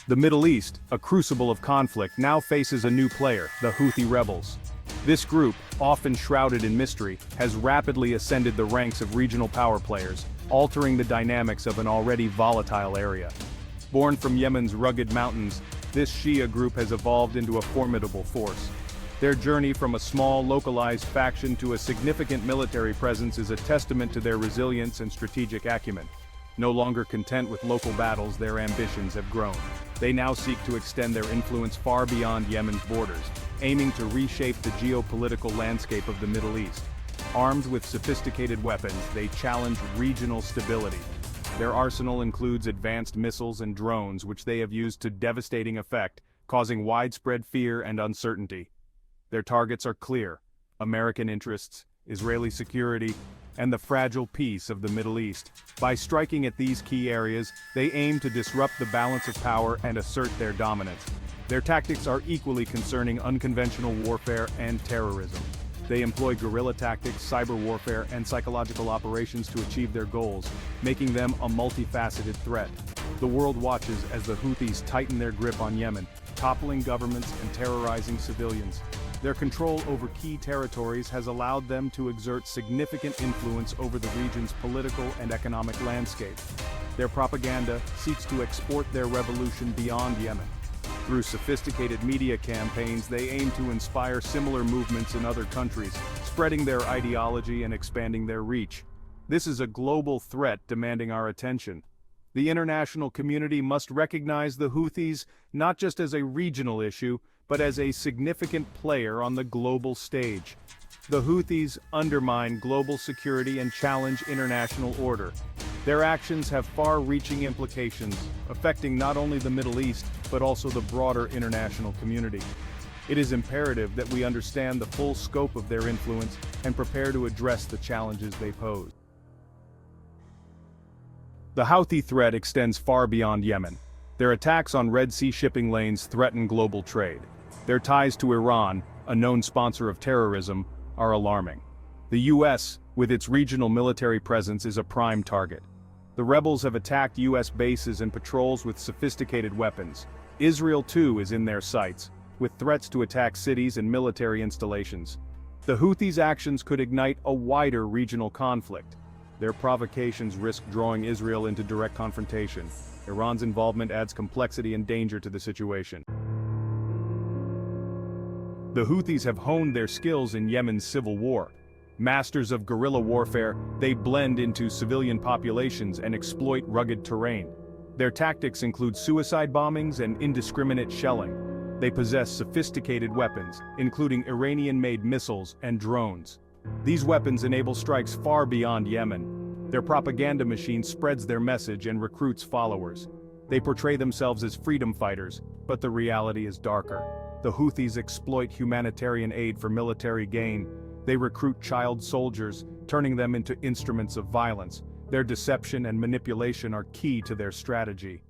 The Middle East, a crucible of conflict, now faces a new player, the Houthi rebels. This group, often shrouded in mystery, has rapidly ascended the ranks of regional power players, altering the dynamics of an already volatile area. Born from Yemen's rugged mountains, this Shia group has evolved into a formidable force. Their journey from a small, localized faction to a significant military presence is a testament to their resilience and strategic acumen. No longer content with local battles, their ambitions have grown. They now seek to extend their influence far beyond Yemen's borders, aiming to reshape the geopolitical landscape of the Middle East. Armed with sophisticated weapons, they challenge regional stability. Their arsenal includes advanced missiles and drones which they have used to devastating effect, causing widespread fear and uncertainty. Their targets are clear: American interests, Israeli security, and the fragile peace of the Middle East. By striking at these key areas, they aim to disrupt the balance of power and assert their dominance. Their tactics are equally concerning: unconventional warfare and terrorism. They employ guerrilla tactics, cyber warfare, and psychological operations to achieve their goals, making them a multifaceted threat. The world watches as the Houthis tighten their grip on Yemen, toppling governments and terrorizing civilians. Their control over key territories has allowed them to exert significant influence over the region's political and economic landscape. Their propaganda seeks to export their revolution beyond Yemen. Through sophisticated media campaigns, they aim to inspire similar movements in other countries, spreading their ideology and expanding their reach. This is a global threat demanding our attention. The international community must recognize the Houthis not just as a regional issue, but as a significant player on the global stage. The Houthis undermine global security and challenge international order. Their actions have far-reaching implications, affecting not only the Middle East, but also the broader international community. It is imperative that we understand the full scope of their influence and prepare to address the challenges they pose. The Houthi threat extends far beyond Yemen. Their attacks on Red Sea shipping lanes threaten global trade. Their ties to Iran, a known sponsor of terrorism, are alarming. The U.S., with its regional military presence, is a prime target. The rebels have attacked U.S. bases and patrols with sophisticated weapons. Israel too is in their sights, with threats to attack cities and military installations. The Houthis' actions could ignite a wider regional conflict. Their provocations risk drawing Israel into direct confrontation. Iran's involvement adds complexity and danger to the situation. The Houthis have honed their skills in Yemen's civil war. Masters of guerrilla warfare, they blend into civilian populations and exploit rugged terrain. Their tactics include suicide bombings and indiscriminate shelling. They possess sophisticated weapons, including Iranian-made missiles and drones. These weapons enable strikes far beyond Yemen. Their propaganda machine spreads their message and recruits followers. They portray themselves as freedom fighters, but the reality is darker. The Houthis exploit humanitarian aid for military gain. They recruit child soldiers, turning them into instruments of violence. Their deception and manipulation are key to their strategy.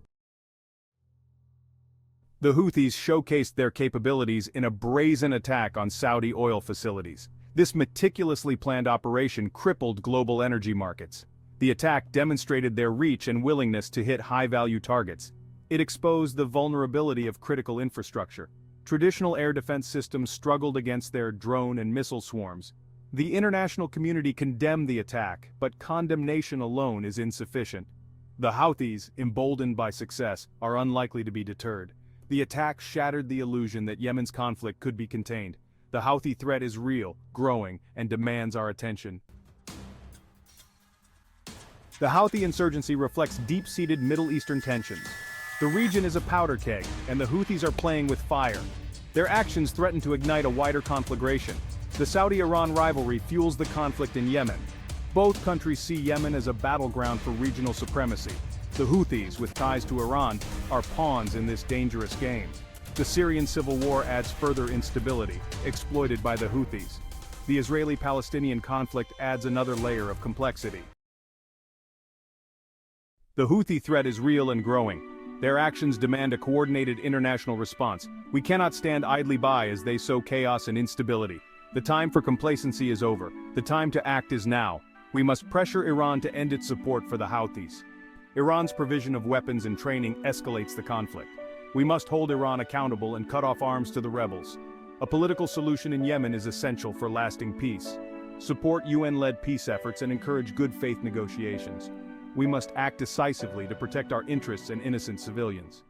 The Houthis showcased their capabilities in a brazen attack on Saudi oil facilities. This meticulously planned operation crippled global energy markets. The attack demonstrated their reach and willingness to hit high-value targets. It exposed the vulnerability of critical infrastructure. Traditional air defense systems struggled against their drone and missile swarms. The international community condemned the attack, but condemnation alone is insufficient. The Houthis, emboldened by success, are unlikely to be deterred. The attack shattered the illusion that Yemen's conflict could be contained. The Houthi threat is real, growing, and demands our attention. The Houthi insurgency reflects deep-seated Middle Eastern tensions. The region is a powder keg, and the Houthis are playing with fire. Their actions threaten to ignite a wider conflagration. The Saudi-Iran rivalry fuels the conflict in Yemen. Both countries see Yemen as a battleground for regional supremacy. The Houthis, with ties to Iran, are pawns in this dangerous game. The Syrian civil war adds further instability, exploited by the Houthis. The Israeli-Palestinian conflict adds another layer of complexity. The Houthi threat is real and growing. Their actions demand a coordinated international response. We cannot stand idly by as they sow chaos and instability. The time for complacency is over. The time to act is now. We must pressure Iran to end its support for the Houthis. Iran's provision of weapons and training escalates the conflict. We must hold Iran accountable and cut off arms to the rebels. A political solution in Yemen is essential for lasting peace. Support UN-led peace efforts and encourage good faith negotiations. We must act decisively to protect our interests and innocent civilians.